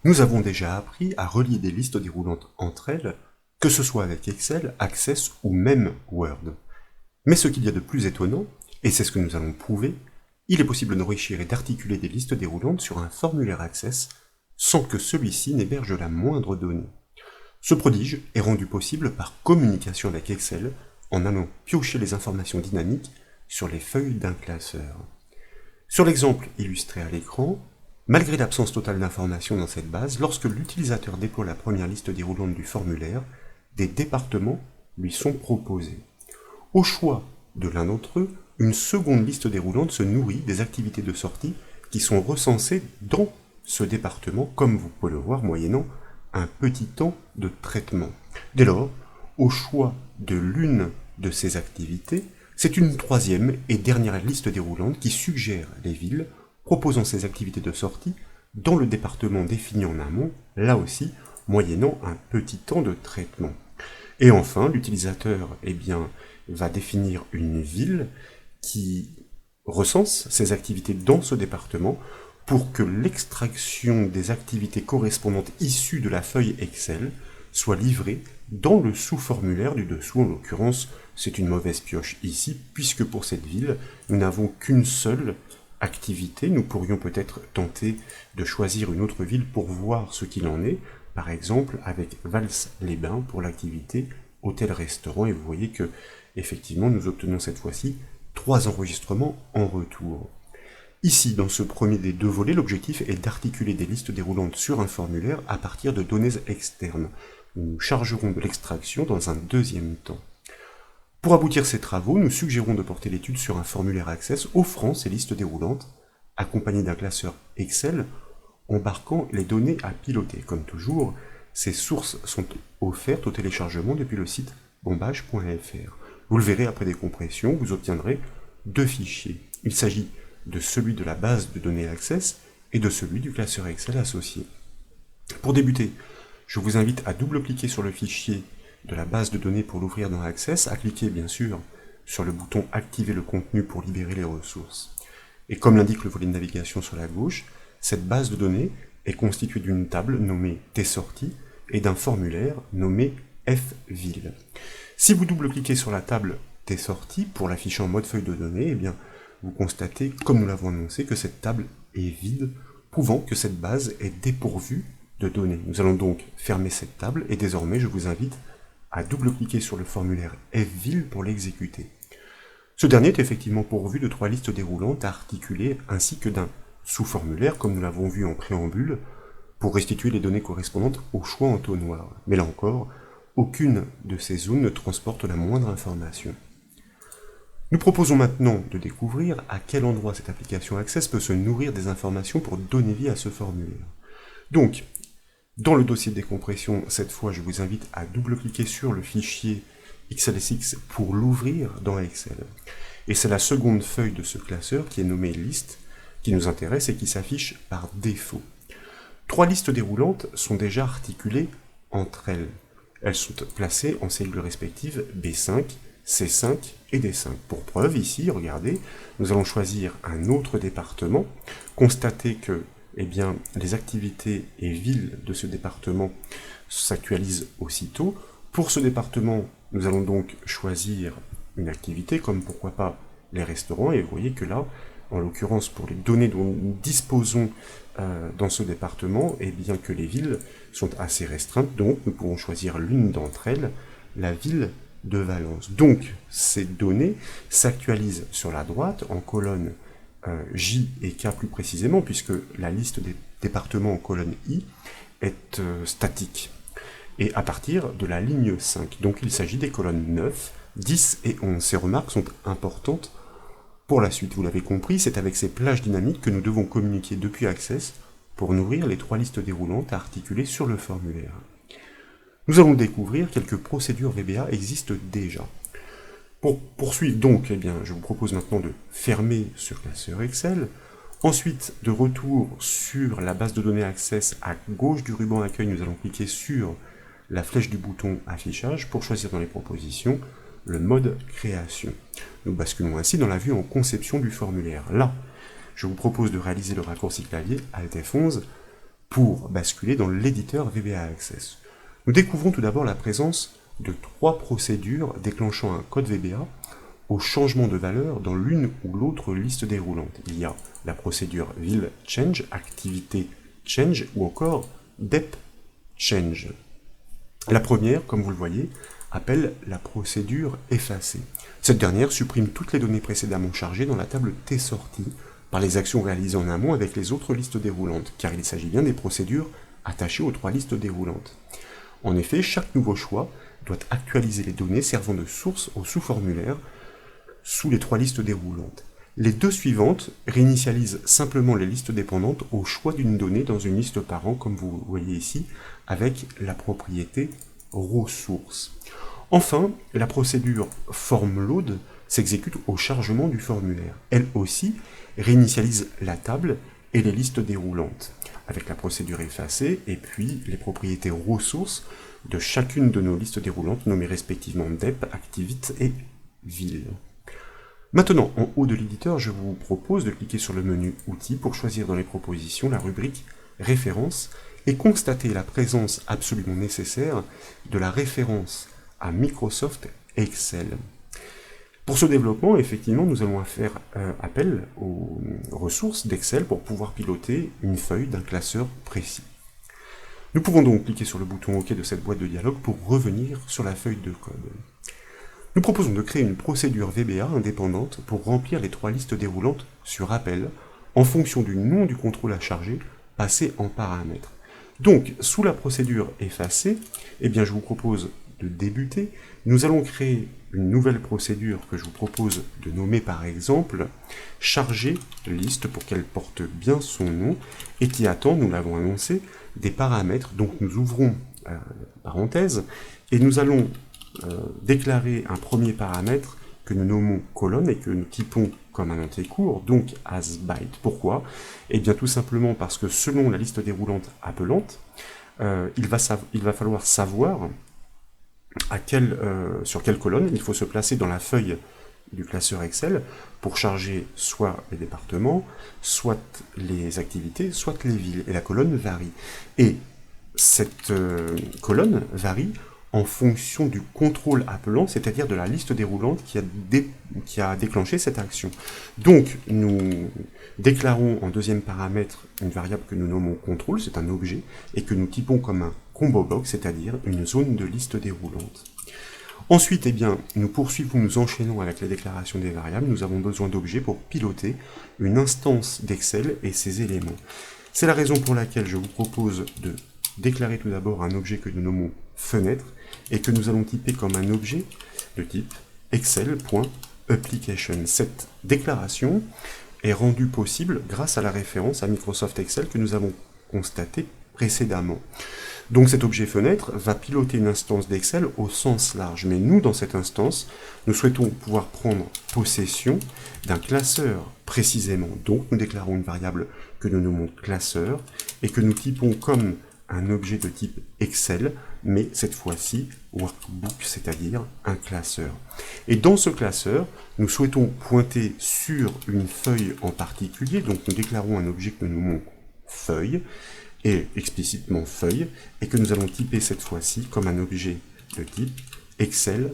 Nous avons déjà appris à relier des listes déroulantes entre elles, que ce soit avec Excel, Access ou même Word. Mais ce qu'il y a de plus étonnant, et c'est ce que nous allons prouver, il est possible d'enrichir et d'articuler des listes déroulantes sur un formulaire Access sans que celui-ci n'héberge la moindre donnée. Ce prodige est rendu possible par communication avec Excel en allant piocher les informations dynamiques sur les feuilles d'un classeur. Sur l'exemple illustré à l'écran, malgré l'absence totale d'informations dans cette base, lorsque l'utilisateur déploie la première liste déroulante du formulaire, des départements lui sont proposés. Au choix de l'un d'entre eux, une seconde liste déroulante se nourrit des activités de sortie qui sont recensées dans ce département, comme vous pouvez le voir, moyennant un petit temps de traitement. Dès lors, au choix de l'une de ces activités, c'est une troisième et dernière liste déroulante qui suggère les villes proposant ces activités de sortie dans le département défini en amont, là aussi, moyennant un petit temps de traitement. Et enfin, l'utilisateur va définir une ville qui recense ces activités dans ce département pour que l'extraction des activités correspondantes issues de la feuille Excel soit livrée dans le sous-formulaire du dessous. En l'occurrence, c'est une mauvaise pioche ici, puisque pour cette ville, nous n'avons qu'une seule activité. Nous pourrions peut-être tenter de choisir une autre ville pour voir ce qu'il en est, par exemple avec Vals-les-Bains pour l'activité hôtel-restaurant, et vous voyez que effectivement nous obtenons cette fois-ci 3 enregistrements en retour. Ici, dans ce premier des deux volets, l'objectif est d'articuler des listes déroulantes sur un formulaire à partir de données externes. Nous chargerons de l'extraction dans un deuxième temps. Pour aboutir ces travaux, nous suggérons de porter l'étude sur un formulaire Access offrant ces listes déroulantes, accompagné d'un classeur Excel, embarquant les données à piloter. Comme toujours, ces sources sont offertes au téléchargement depuis le site bombage.fr. Vous le verrez après décompression, vous obtiendrez 2 fichiers. Il s'agit de celui de la base de données Access et de celui du classeur Excel associé. Pour débuter, je vous invite à double-cliquer sur le fichier de la base de données pour l'ouvrir dans Access, à cliquer bien sûr sur le bouton « Activer le contenu » pour libérer les ressources. Et comme l'indique le volet de navigation sur la gauche, cette base de données est constituée d'une table nommée « Tes sorties » et d'un formulaire nommé « F-Ville ». Si vous double-cliquez sur la table « Tes sorties » pour l'afficher en mode feuille de données, vous constatez, comme nous l'avons annoncé, que cette table est vide, prouvant que cette base est dépourvue de données. Nous allons donc fermer cette table, et désormais je vous invite à double-cliquer sur le formulaire F-Ville pour l'exécuter. Ce dernier est effectivement pourvu de 3 listes déroulantes à articuler, ainsi que d'un sous-formulaire, comme nous l'avons vu en préambule, pour restituer les données correspondantes au choix en entonnoir. Mais là encore, aucune de ces zones ne transporte la moindre information. Nous proposons maintenant de découvrir à quel endroit cette application Access peut se nourrir des informations pour donner vie à ce formulaire. Donc, dans le dossier de décompression, cette fois, je vous invite à double-cliquer sur le fichier XLSX pour l'ouvrir dans Excel. Et c'est la seconde feuille de ce classeur qui est nommée liste, qui nous intéresse et qui s'affiche par défaut. 3 listes déroulantes sont déjà articulées entre elles. Elles sont placées en cellules respectives B5, C5 et D5. Pour preuve, ici, regardez, nous allons choisir un autre département, constater que les activités et villes de ce département s'actualisent aussitôt. Pour ce département, nous allons donc choisir une activité, comme pourquoi pas les restaurants, et vous voyez que là, en l'occurrence pour les données dont nous disposons dans ce département, que les villes sont assez restreintes, donc nous pouvons choisir l'une d'entre elles, la ville de Valence. Donc ces données s'actualisent sur la droite en colonne J et K plus précisément, puisque la liste des départements en colonne I est statique, et à partir de la ligne 5. Donc il s'agit des colonnes 9, 10 et 11. Ces remarques sont importantes pour la suite. Vous l'avez compris, c'est avec ces plages dynamiques que nous devons communiquer depuis Access pour nourrir les 3 listes déroulantes à articuler sur le formulaire. Nous allons découvrir quelques procédures VBA existent déjà. Pour poursuivre donc, je vous propose maintenant de fermer ce classeur Excel, ensuite de retour sur la base de données Access à gauche du ruban accueil, nous allons cliquer sur la flèche du bouton affichage pour choisir dans les propositions le mode création. Nous basculons ainsi dans la vue en conception du formulaire. Là, je vous propose de réaliser le raccourci clavier Alt F11 pour basculer dans l'éditeur VBA Access. Nous découvrons tout d'abord la présence de 3 procédures déclenchant un code VBA au changement de valeur dans l'une ou l'autre liste déroulante. Il y a la procédure vil change, activité change ou encore dep change. La première, comme vous le voyez, appelle la procédure effacer. Cette dernière supprime toutes les données précédemment chargées dans la table T-sortie par les actions réalisées en amont avec les autres listes déroulantes, car il s'agit bien des procédures attachées aux 3 listes déroulantes. En effet, chaque nouveau choix doit actualiser les données servant de source au sous-formulaire sous les 3 listes déroulantes. Les 2 suivantes réinitialisent simplement les listes dépendantes au choix d'une donnée dans une liste parent, comme vous voyez ici, avec la propriété ressource. Enfin, la procédure formLoad s'exécute au chargement du formulaire. Elle aussi réinitialise la table et les listes déroulantes, avec la procédure effacer et puis les propriétés ressources de chacune de nos listes déroulantes nommées respectivement dep, activite et vil. Maintenant, en haut de l'éditeur, je vous propose de cliquer sur le menu Outils pour choisir dans les propositions la rubrique Références et constater la présence absolument nécessaire de la référence à Microsoft Excel. Pour ce développement, effectivement, nous allons faire appel aux ressources d'Excel pour pouvoir piloter une feuille d'un classeur précis. Nous pouvons donc cliquer sur le bouton OK de cette boîte de dialogue pour revenir sur la feuille de code. Nous proposons de créer une procédure VBA indépendante pour remplir les 3 listes déroulantes sur appel en fonction du nom du contrôle à charger passé en paramètres. Donc, sous la procédure effacer, je vous propose de débuter. Nous allons créer une nouvelle procédure que je vous propose de nommer par exemple charger liste pour qu'elle porte bien son nom et qui attend, nous l'avons annoncé, des paramètres. Donc nous ouvrons parenthèse et nous allons déclarer un premier paramètre que nous nommons colonne et que nous typons comme un entier court, donc as byte. Pourquoi? Tout simplement parce que selon la liste déroulante appelante, il va falloir savoir sur quelle colonne il faut se placer dans la feuille du classeur Excel pour charger soit les départements, soit les activités, soit les villes. Et la colonne varie. Et cette colonne varie en fonction du contrôle appelant, c'est-à-dire de la liste déroulante qui a déclenché cette action. Donc, nous déclarons en deuxième paramètre une variable que nous nommons contrôle, c'est un objet, et que nous typons comme un combo block, c'est-à-dire une zone de liste déroulante. Ensuite, nous poursuivons, nous enchaînons avec la déclaration des variables. Nous avons besoin d'objets pour piloter une instance d'Excel et ses éléments. C'est la raison pour laquelle je vous propose de déclarer tout d'abord un objet que nous nommons fenêtre et que nous allons typer comme un objet de type excel.application. Cette déclaration est rendue possible grâce à la référence à Microsoft Excel que nous avons constatée précédemment. Donc cet objet fenêtre va piloter une instance d'Excel au sens large, mais nous, dans cette instance, nous souhaitons pouvoir prendre possession d'un classeur précisément. Donc nous déclarons une variable que nous nommons classeur et que nous typons comme un objet de type Excel, mais cette fois-ci workbook, c'est-à-dire un classeur. Et dans ce classeur, nous souhaitons pointer sur une feuille en particulier, donc nous déclarons un objet que nous nommons feuille, et explicitement feuille, et que nous allons typer cette fois-ci comme un objet de type Excel,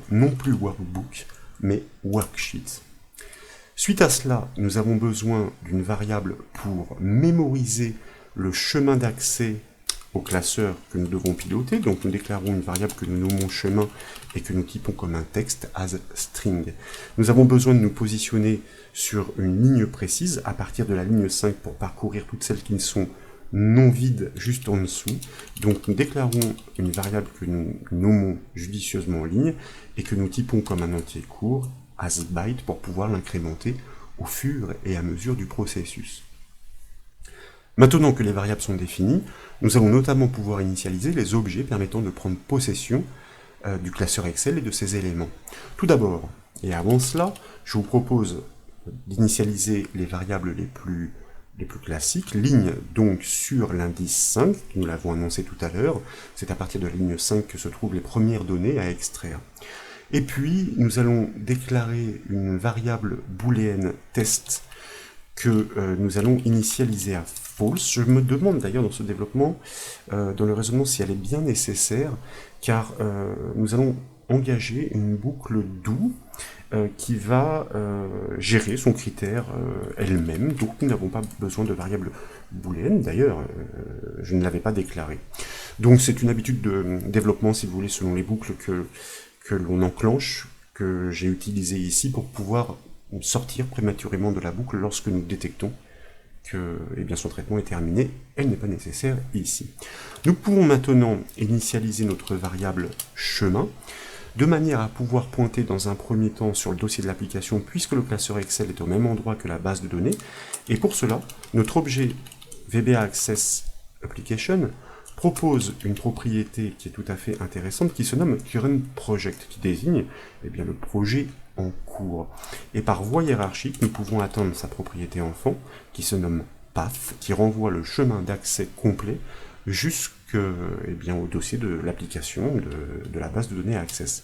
non plus workbook, mais worksheet. Suite à cela, nous avons besoin d'une variable pour mémoriser le chemin d'accès au classeur que nous devons piloter. Donc nous déclarons une variable que nous nommons chemin et que nous typons comme un texte as string. Nous avons besoin de nous positionner sur une ligne précise à partir de la ligne 5 pour parcourir toutes celles qui ne sont non vides juste en dessous. Donc nous déclarons une variable que nous nommons judicieusement ligne et que nous typons comme un entier court as byte pour pouvoir l'incrémenter au fur et à mesure du processus. Maintenant que les variables sont définies, nous allons notamment pouvoir initialiser les objets permettant de prendre possession du classeur Excel et de ses éléments. Tout d'abord, et avant cela, je vous propose d'initialiser les variables les plus classiques, ligne donc sur l'indice 5, nous l'avons annoncé tout à l'heure, c'est à partir de la ligne 5 que se trouvent les premières données à extraire. Et puis, nous allons déclarer une variable booléenne test que nous allons initialiser à false. Je me demande d'ailleurs dans ce développement, dans le raisonnement, si elle est bien nécessaire, car nous allons engager une boucle do qui va gérer son critère elle-même, donc nous n'avons pas besoin de variable booléenne, d'ailleurs, je ne l'avais pas déclaré. Donc c'est une habitude de développement, si vous voulez, selon les boucles que l'on enclenche, que j'ai utilisé ici pour pouvoir sortir prématurément de la boucle lorsque nous détectons que son traitement est terminé. Elle n'est pas nécessaire ici. Nous pouvons maintenant initialiser notre variable chemin, de manière à pouvoir pointer dans un premier temps sur le dossier de l'application, puisque le classeur Excel est au même endroit que la base de données. Et pour cela, notre objet VBA Access Application propose une propriété qui est tout à fait intéressante, qui se nomme Current Project, qui désigne le projet en cours. Et par voie hiérarchique, nous pouvons atteindre sa propriété enfant, qui se nomme Path, qui renvoie le chemin d'accès complet au dossier de l'application de la base de données Access,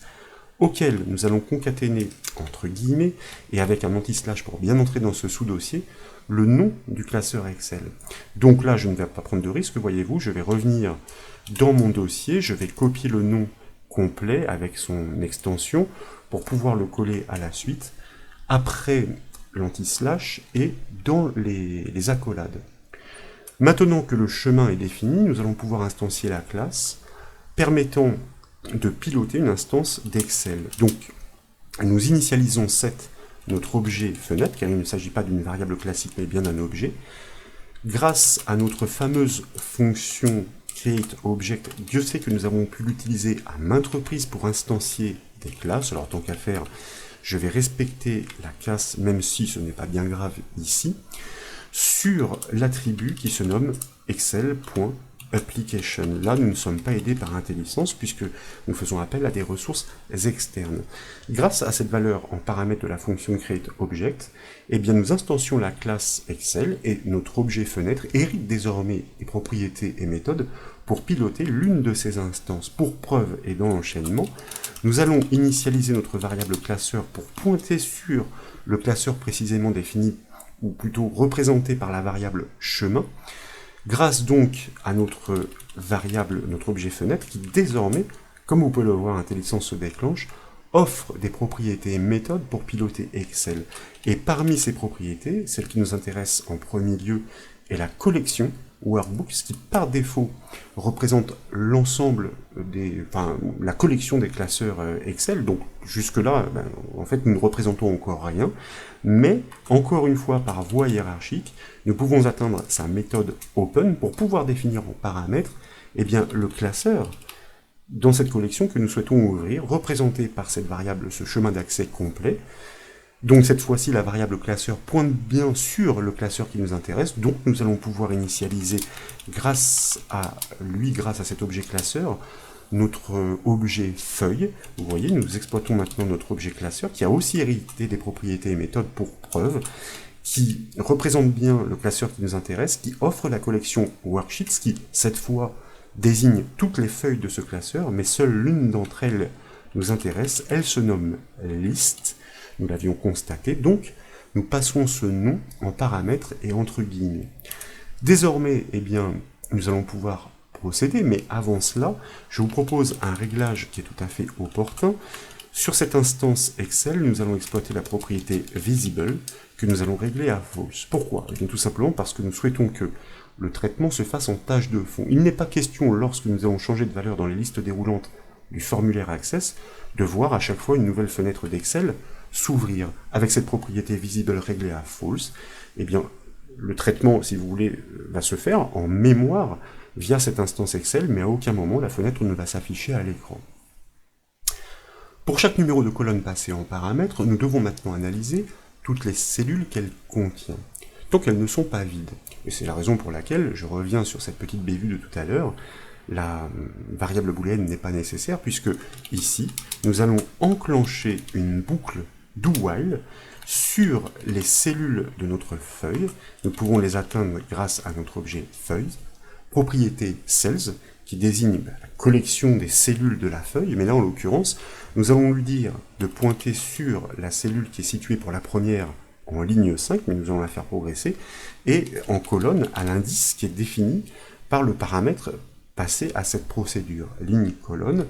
auquel nous allons concaténer, entre guillemets, et avec un anti-slash pour bien entrer dans ce sous-dossier, le nom du classeur Excel. Donc là, je ne vais pas prendre de risque, voyez-vous, je vais revenir dans mon dossier, je vais copier le nom complet avec son extension pour pouvoir le coller à la suite, après l'anti-slash et dans les accolades. Maintenant que le chemin est défini, nous allons pouvoir instancier la classe permettant de piloter une instance d'Excel. Donc, nous initialisons set, notre objet fenêtre, car il ne s'agit pas d'une variable classique, mais bien d'un objet. Grâce à notre fameuse fonction createObject, Dieu sait que nous avons pu l'utiliser à maintes reprises pour instancier des classes. Alors, tant qu'à faire, je vais respecter la classe, même si ce n'est pas bien grave ici, sur l'attribut qui se nomme Excel.application. Là, nous ne sommes pas aidés par IntelliSense puisque nous faisons appel à des ressources externes. Grâce à cette valeur en paramètre de la fonction createObject, nous instancions la classe Excel et notre objet fenêtre hérite désormais des propriétés et méthodes pour piloter l'une de ces instances. Pour preuve et dans l'enchaînement, nous allons initialiser notre variable classeur pour pointer sur le classeur précisément défini, ou plutôt représenté par la variable chemin, grâce donc à notre variable, notre objet fenêtre, qui désormais, comme vous pouvez le voir, IntelliSense se déclenche, offre des propriétés et méthodes pour piloter Excel. Et parmi ces propriétés, celle qui nous intéresse en premier lieu est la collection Workbook, ce qui par défaut représente l'ensemble la collection des classeurs Excel. Donc jusque-là, en fait, nous ne représentons encore rien, mais encore une fois, par voie hiérarchique, nous pouvons atteindre sa méthode open pour pouvoir définir en paramètre le classeur dans cette collection que nous souhaitons ouvrir, représenté par cette variable, ce chemin d'accès complet. Donc cette fois-ci, la variable classeur pointe bien sur le classeur qui nous intéresse, donc nous allons pouvoir initialiser grâce à cet objet classeur, notre objet feuille. Vous voyez, nous exploitons maintenant notre objet classeur qui a aussi hérité des propriétés et méthodes pour preuve, qui représente bien le classeur qui nous intéresse, qui offre la collection Worksheets, qui cette fois désigne toutes les feuilles de ce classeur, mais seule l'une d'entre elles nous intéresse, elle se nomme list. Nous l'avions constaté, donc nous passons ce nom en paramètres et entre guillemets. Désormais, nous allons pouvoir procéder, mais avant cela, je vous propose un réglage qui est tout à fait opportun. Sur cette instance Excel, nous allons exploiter la propriété visible que nous allons régler à false. Pourquoi? Tout simplement parce que nous souhaitons que le traitement se fasse en tâche de fond. Il n'est pas question, lorsque nous allons changer de valeur dans les listes déroulantes du formulaire Access, de voir à chaque fois une nouvelle fenêtre d'Excel s'ouvrir. Avec cette propriété visible réglée à false, le traitement, si vous voulez, va se faire en mémoire via cette instance Excel, mais à aucun moment la fenêtre ne va s'afficher à l'écran. Pour chaque numéro de colonne passé en paramètres, nous devons maintenant analyser toutes les cellules qu'elle contient, tant qu'elles ne sont pas vides. Et c'est la raison pour laquelle je reviens sur cette petite bévue de tout à l'heure. La variable booléenne n'est pas nécessaire, puisque ici, nous allons enclencher une boucle do while sur les cellules de notre feuille. Nous pouvons les atteindre grâce à notre objet feuille, propriété cells, qui désigne la collection des cellules de la feuille, mais là en l'occurrence, nous allons lui dire de pointer sur la cellule qui est située pour la première en ligne 5, mais nous allons la faire progresser, et en colonne à l'indice qui est défini par le paramètre passé à cette procédure. Ligne colonne,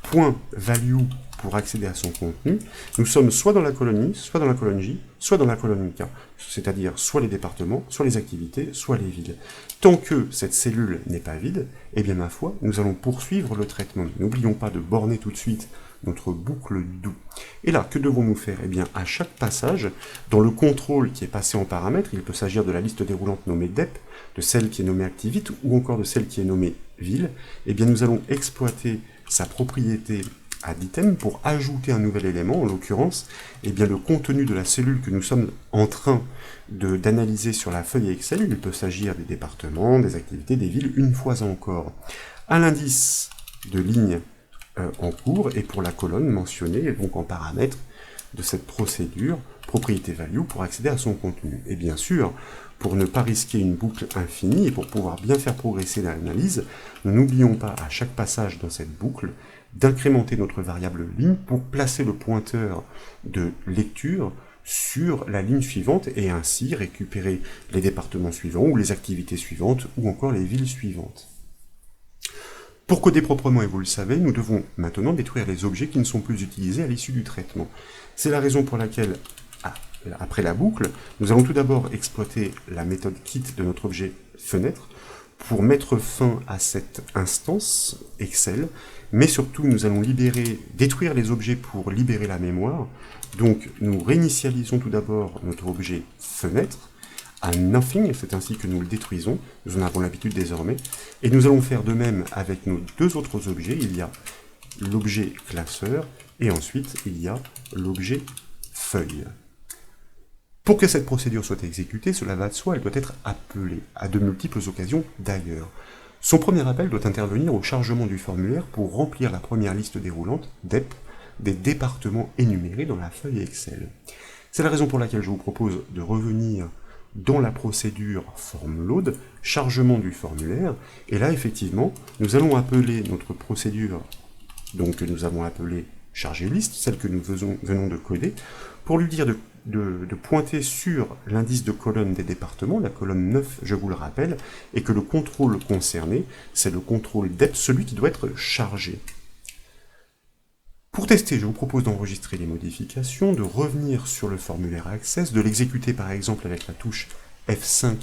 point value pour accéder à son contenu. Nous sommes soit dans la colonne I, soit dans la colonne J, soit dans la colonne K, c'est-à-dire soit les départements, soit les activités, soit les villes. Tant que cette cellule n'est pas vide, eh bien ma foi, nous allons poursuivre le traitement. N'oublions pas de borner tout de suite notre boucle do. Et là, que devons-nous faire? Eh bien, à chaque passage, dans le contrôle qui est passé en paramètre, il peut s'agir de la liste déroulante nommée dep, de celle qui est nommée activite, ou encore de celle qui est nommée ville, eh bien nous allons exploiter sa propriété addItem pour ajouter un nouvel élément, en l'occurrence, eh bien le contenu de la cellule que nous sommes en train d'analyser sur la feuille Excel. Il peut s'agir des départements, des activités, des villes, une fois encore. À l'indice de ligne en cours et pour la colonne mentionnée, donc en paramètre de cette procédure, propriété value pour accéder à son contenu. Et bien sûr, pour ne pas risquer une boucle infinie et pour pouvoir bien faire progresser l'analyse, nous n'oublions pas à chaque passage dans cette boucle d'incrémenter notre variable ligne pour placer le pointeur de lecture sur la ligne suivante et ainsi récupérer les départements suivants ou les activités suivantes ou encore les villes suivantes. Pour coder proprement, et vous le savez, nous devons maintenant détruire les objets qui ne sont plus utilisés à l'issue du traitement. C'est la raison pour laquelle, après la boucle, nous allons tout d'abord exploiter la méthode kit de notre objet fenêtre pour mettre fin à cette instance Excel, mais surtout nous allons détruire les objets pour libérer la mémoire. Donc nous réinitialisons tout d'abord notre objet fenêtre à nothing, c'est ainsi que nous le détruisons, nous en avons l'habitude désormais, et nous allons faire de même avec nos deux autres objets. Il y a l'objet classeur, et ensuite il y a l'objet feuille. Pour que cette procédure soit exécutée, cela va de soi, elle doit être appelée, à de multiples occasions d'ailleurs. Son premier appel doit intervenir au chargement du formulaire pour remplir la première liste déroulante, DEP, des départements énumérés dans la feuille Excel. C'est la raison pour laquelle je vous propose de revenir dans la procédure form_load, chargement du formulaire, et là effectivement, nous allons appeler notre procédure, donc que nous avons appelée charger liste, celle que nous venons de coder, pour lui dire de pointer sur l'indice de colonne des départements, la colonne 9, je vous le rappelle, et que le contrôle concerné, c'est le contrôle dep, celui qui doit être chargé. Pour tester, je vous propose d'enregistrer les modifications, de revenir sur le formulaire Access, de l'exécuter par exemple avec la touche F5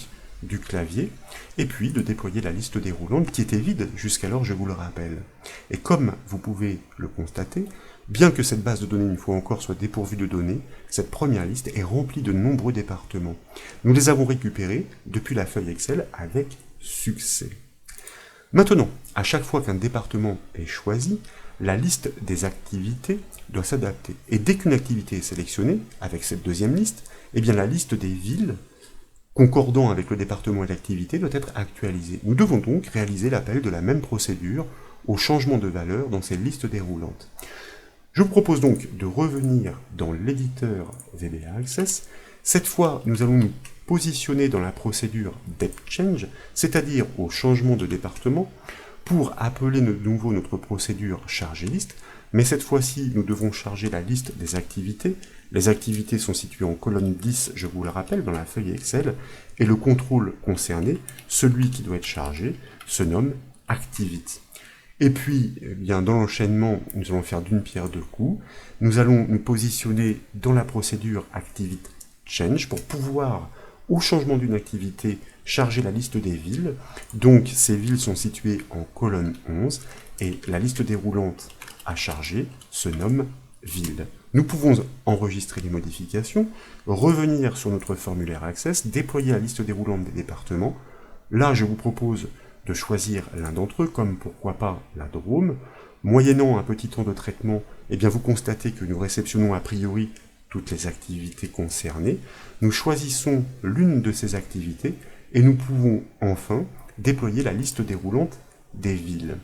du clavier, et puis de déployer la liste déroulante qui était vide jusqu'alors, je vous le rappelle. Et comme vous pouvez le constater, bien que cette base de données, une fois encore, soit dépourvue de données, cette première liste est remplie de nombreux départements. Nous les avons récupérés depuis la feuille Excel avec succès. Maintenant, à chaque fois qu'un département est choisi, la liste des activités doit s'adapter. Et dès qu'une activité est sélectionnée, avec cette deuxième liste, eh bien la liste des villes, concordant avec le département et l'activité, doit être actualisée. Nous devons donc réaliser l'appel de la même procédure au changement de valeur dans ces listes déroulantes. Je vous propose donc de revenir dans l'éditeur VBA Access. Cette fois, nous allons nous positionner dans la procédure depChange, c'est-à-dire au changement de département, pour appeler de nouveau notre procédure charger liste, mais cette fois-ci, nous devons charger la liste des activités. Les activités sont situées en colonne 10, je vous le rappelle, dans la feuille Excel, et le contrôle concerné, celui qui doit être chargé, se nomme Activity. Et puis, eh bien, dans l'enchaînement, nous allons faire d'une pierre deux coups. Nous allons nous positionner dans la procédure ActivityChange pour pouvoir, au changement d'une activité, charger la liste des villes. Donc, ces villes sont situées en colonne 11 et la liste déroulante à charger se nomme ville. Nous pouvons enregistrer les modifications, revenir sur notre formulaire Access, déployer la liste déroulante des départements. Là, je vous propose de choisir l'un d'entre eux, comme pourquoi pas la Drôme. Moyennant un petit temps de traitement, eh bien vous constatez que nous réceptionnons a priori toutes les activités concernées. Nous choisissons l'une de ces activités et nous pouvons enfin déployer la liste déroulante des villes.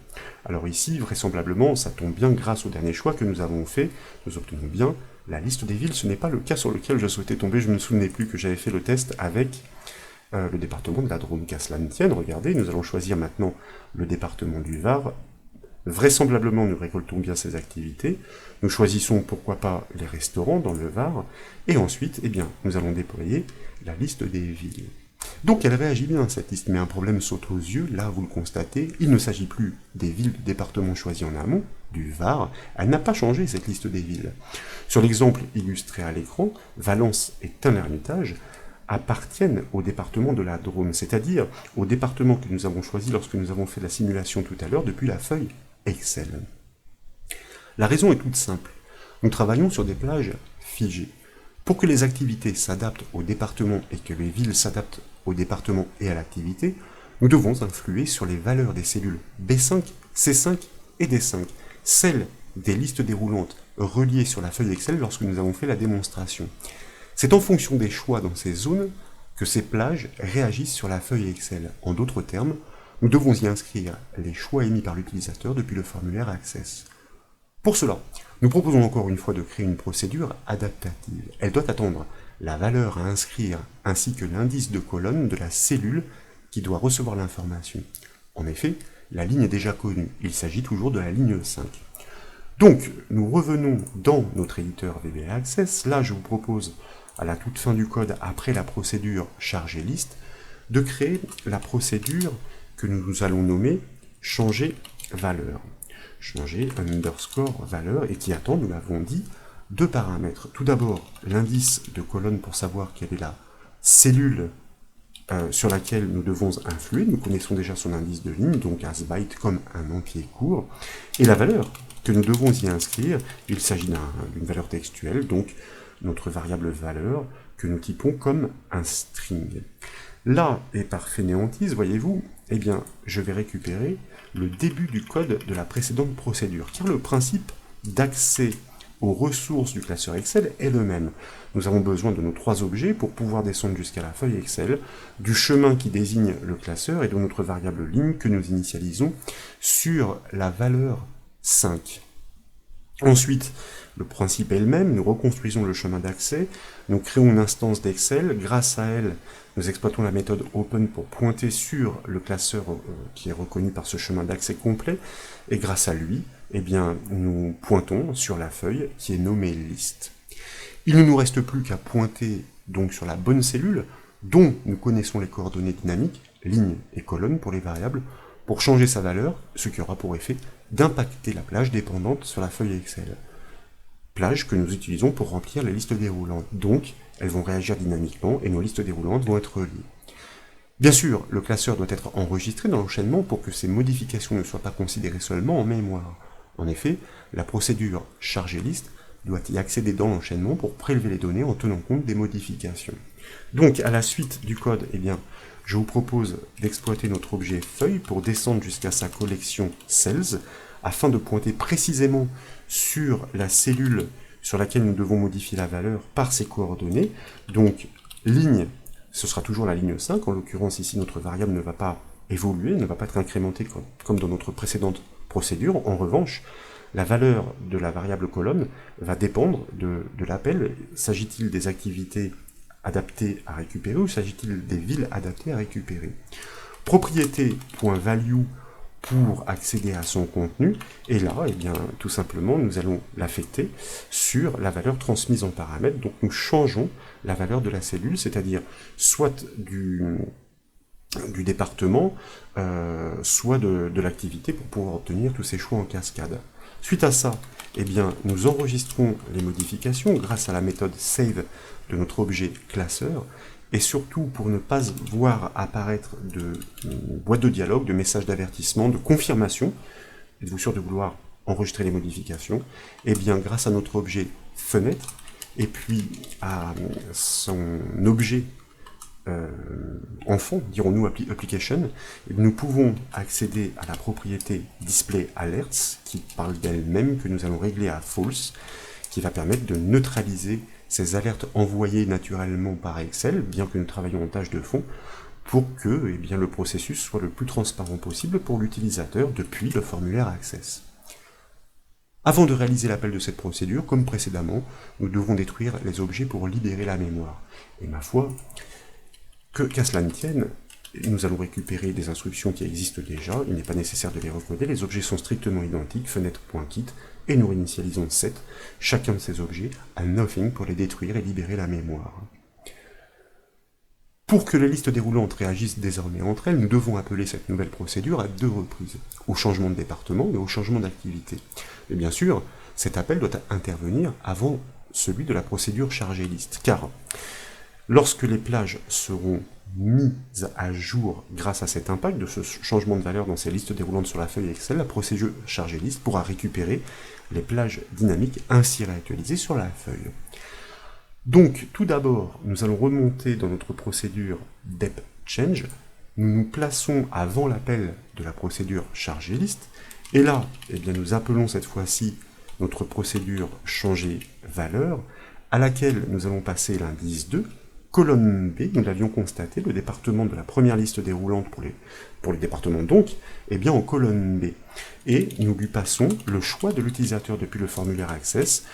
Alors ici, vraisemblablement, ça tombe bien grâce au dernier choix que nous avons fait, nous obtenons bien la liste des villes. Ce n'est pas le cas sur lequel je souhaitais tomber, je ne me souvenais plus que j'avais fait le test avec le département de la Drôme, qu'à cela ne tienne. Regardez, nous allons choisir maintenant le département du Var, Vraisemblablement, nous récoltons bien ces activités. Nous choisissons pourquoi pas les restaurants dans le Var. Et ensuite, eh bien, nous allons déployer la liste des villes. Donc elle réagit bien cette liste, mais un problème saute aux yeux, là vous le constatez, il ne s'agit plus des villes du département choisi en amont, du Var, elle n'a pas changé cette liste des villes. Sur l'exemple illustré à l'écran, Valence et Tain-l'Hermitage appartiennent au département de la Drôme, c'est-à-dire au département que nous avons choisi lorsque nous avons fait la simulation tout à l'heure depuis la feuille Excel. La raison est toute simple, nous travaillons sur des plages figées. Pour que les activités s'adaptent au département et que les villes s'adaptent au département et à l'activité, nous devons influer sur les valeurs des cellules B5, C5 et D5, celles des listes déroulantes reliées sur la feuille Excel lorsque nous avons fait la démonstration. C'est en fonction des choix dans ces zones que ces plages réagissent sur la feuille Excel. En d'autres termes, nous devons y inscrire les choix émis par l'utilisateur depuis le formulaire Access. Pour cela, nous proposons encore une fois de créer une procédure adaptative. Elle doit attendre la valeur à inscrire ainsi que l'indice de colonne de la cellule qui doit recevoir l'information. En effet, la ligne est déjà connue, il s'agit toujours de la ligne 5. Donc, nous revenons dans notre éditeur VBA Access. Là, je vous propose, à la toute fin du code, après la procédure charger liste, de créer la procédure que nous allons nommer changer valeur. Changer underscore valeur et qui attend, nous l'avons dit, deux paramètres. Tout d'abord, l'indice de colonne pour savoir quelle est la cellule sur laquelle nous devons influer. Nous connaissons déjà son indice de ligne, donc as byte comme un entier court. Et la valeur que nous devons y inscrire, il s'agit d'une valeur textuelle, donc notre variable valeur que nous typons comme un string. Là, et par fainéantise, voyez-vous, eh bien, je vais récupérer le début du code de la précédente procédure, car le principe d'accès aux ressources du classeur Excel est le même. Nous avons besoin de nos trois objets pour pouvoir descendre jusqu'à la feuille Excel, du chemin qui désigne le classeur et de notre variable ligne que nous initialisons sur la valeur 5. Ensuite, le principe est le même, nous reconstruisons le chemin d'accès, nous créons une instance d'Excel, grâce à elle, nous exploitons la méthode open pour pointer sur le classeur qui est reconnu par ce chemin d'accès complet, et grâce à lui, eh bien, nous pointons sur la feuille qui est nommée liste. Il ne nous reste plus qu'à pointer donc sur la bonne cellule, dont nous connaissons les coordonnées dynamiques, ligne et colonne pour les variables, pour changer sa valeur, ce qui aura pour effet d'impacter la plage dépendante sur la feuille Excel. Plage que nous utilisons pour remplir les listes déroulantes. Donc, elles vont réagir dynamiquement et nos listes déroulantes vont être reliées. Bien sûr, le classeur doit être enregistré dans l'enchaînement pour que ces modifications ne soient pas considérées seulement en mémoire. En effet, la procédure charger liste doit y accéder dans l'enchaînement pour prélever les données en tenant compte des modifications. Donc, à la suite du code, eh bien, je vous propose d'exploiter notre objet feuille pour descendre jusqu'à sa collection cells, afin de pointer précisément sur la cellule sur laquelle nous devons modifier la valeur par ses coordonnées. Donc, ligne, ce sera toujours la ligne 5, en l'occurrence ici notre variable ne va pas évoluer, ne va pas être incrémentée comme dans notre précédente procédure. En revanche, la valeur de la variable colonne va dépendre de l'appel. S'agit-il des activités adaptées à récupérer ou s'agit-il des villes adaptées à récupérer? Propriété.value pour accéder à son contenu, et là, eh bien, tout simplement, nous allons l'affecter sur la valeur transmise en paramètre. Donc nous changeons la valeur de la cellule, c'est-à-dire soit du département, soit de l'activité pour pouvoir obtenir tous ces choix en cascade. Suite à ça, eh bien, nous enregistrons les modifications grâce à la méthode save de notre objet classeur, et surtout pour ne pas voir apparaître de boîte de dialogue, de messages d'avertissement, de confirmation, êtes-vous sûr de vouloir enregistrer les modifications, eh bien, grâce à notre objet fenêtre, et puis à son objet enfant, dirons-nous application, nous pouvons accéder à la propriété display alerts, qui parle d'elle-même, que nous allons régler à false, qui va permettre de neutraliser ces alertes envoyées naturellement par Excel, bien que nous travaillions en tâche de fond, pour que eh bien, le processus soit le plus transparent possible pour l'utilisateur depuis le formulaire Access. Avant de réaliser l'appel de cette procédure, comme précédemment, nous devons détruire les objets pour libérer la mémoire. Et ma foi, qu'à cela ne tienne, nous allons récupérer des instructions qui existent déjà, il n'est pas nécessaire de les recoder, les objets sont strictement identiques, fenêtre.kit, et nous réinitialisons set chacun de ces objets à nothing pour les détruire et libérer la mémoire. Pour que les listes déroulantes réagissent désormais entre elles, nous devons appeler cette nouvelle procédure à 2 reprises, au changement de département et au changement d'activité. Et bien sûr, cet appel doit intervenir avant celui de la procédure chargée liste, car lorsque les plages seront mises à jour grâce à cet impact de ce changement de valeur dans ces listes déroulantes sur la feuille Excel, la procédure chargée liste pourra récupérer les plages dynamiques ainsi réactualisées sur la feuille. Donc, tout d'abord, nous allons remonter dans notre procédure dep_change, nous nous plaçons avant l'appel de la procédure chargée liste, et là, eh bien, nous appelons cette fois-ci notre procédure changer valeur, à laquelle nous allons passer l'indice 2, colonne B, nous l'avions constaté, le département de la première liste déroulante pour les départements donc, eh bien en colonne B. Et nous lui passons le choix de l'utilisateur depuis le formulaire Access,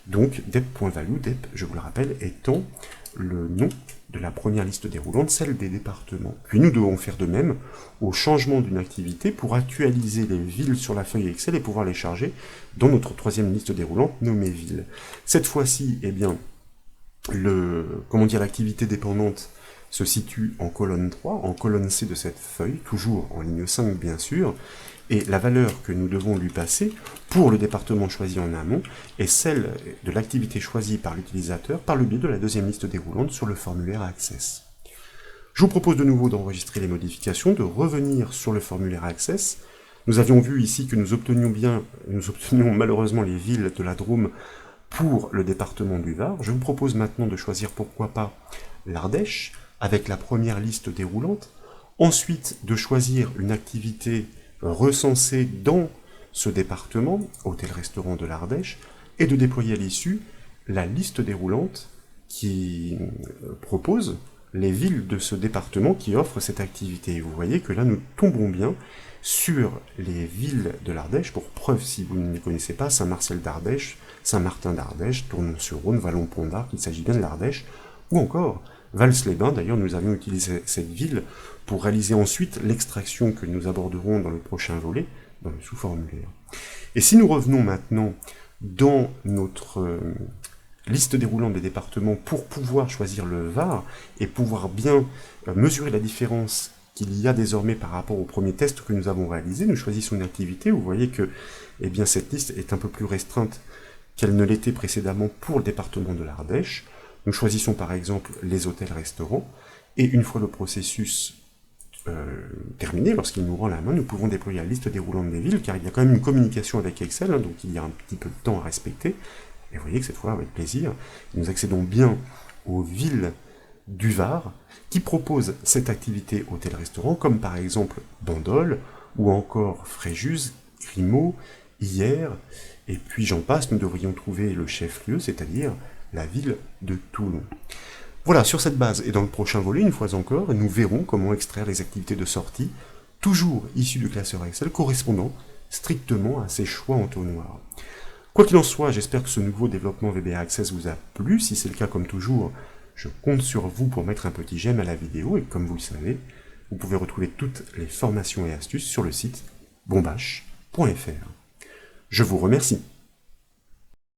donc dep.value, dep, je vous le rappelle, étant le nom de la première liste déroulante, celle des départements. Puis nous devons faire de même au changement d'une activité pour actualiser les villes sur la feuille Excel et pouvoir les charger dans notre troisième liste déroulante nommée ville. Cette fois-ci, eh bien, l'activité dépendante se situe en colonne 3, en colonne C de cette feuille, toujours en ligne 5 bien sûr, et la valeur que nous devons lui passer pour le département choisi en amont est celle de l'activité choisie par l'utilisateur par le biais de la deuxième liste déroulante sur le formulaire Access. Je vous propose de nouveau d'enregistrer les modifications, de revenir sur le formulaire Access. Nous avions vu ici que nous obtenions malheureusement les villes de la Drôme pour le département du Var. Je vous propose maintenant de choisir pourquoi pas l'Ardèche avec la première liste déroulante, ensuite de choisir une activité recensée dans ce département, hôtel-restaurant de l'Ardèche, et de déployer à l'issue la liste déroulante qui propose les villes de ce département qui offrent cette activité. Et vous voyez que là nous tombons bien sur les villes de l'Ardèche, pour preuve si vous ne les connaissez pas, Saint-Marcel d'Ardèche, Saint-Martin d'Ardèche, Tournon-sur-Rhône, Vallon-Pont-d'Arc, il s'agit bien de l'Ardèche, ou encore Vals-les-Bains. D'ailleurs, nous avions utilisé cette ville pour réaliser ensuite l'extraction que nous aborderons dans le prochain volet, dans le sous-formulaire. Et si nous revenons maintenant dans notre liste déroulante des départements pour pouvoir choisir le Var et pouvoir bien mesurer la différence qu'il y a désormais par rapport au premier test que nous avons réalisé, nous choisissons une activité, vous voyez que eh bien, cette liste est un peu plus restreinte qu'elle ne l'était précédemment pour le département de l'Ardèche. Nous choisissons par exemple les hôtels-restaurants, et une fois le processus terminé, lorsqu'il nous rend la main, nous pouvons déployer la liste déroulante des villes, car il y a quand même une communication avec Excel, donc il y a un petit peu de temps à respecter, et vous voyez que cette fois, avec plaisir, nous accédons bien aux villes du Var, qui proposent cette activité hôtel-restaurant, comme par exemple Bandol, ou encore Fréjus, Grimaud, Hyères, et puis j'en passe, nous devrions trouver le chef-lieu, c'est-à-dire la ville de Toulon. Voilà, sur cette base, et dans le prochain volet, une fois encore, nous verrons comment extraire les activités de sortie, toujours issues du classeur Excel, correspondant strictement à ces choix entonnoirs. Quoi qu'il en soit, j'espère que ce nouveau développement VBA Access vous a plu. Si c'est le cas, comme toujours, je compte sur vous pour mettre un petit j'aime à la vidéo, et comme vous le savez, vous pouvez retrouver toutes les formations et astuces sur le site bombache.fr. Je vous remercie.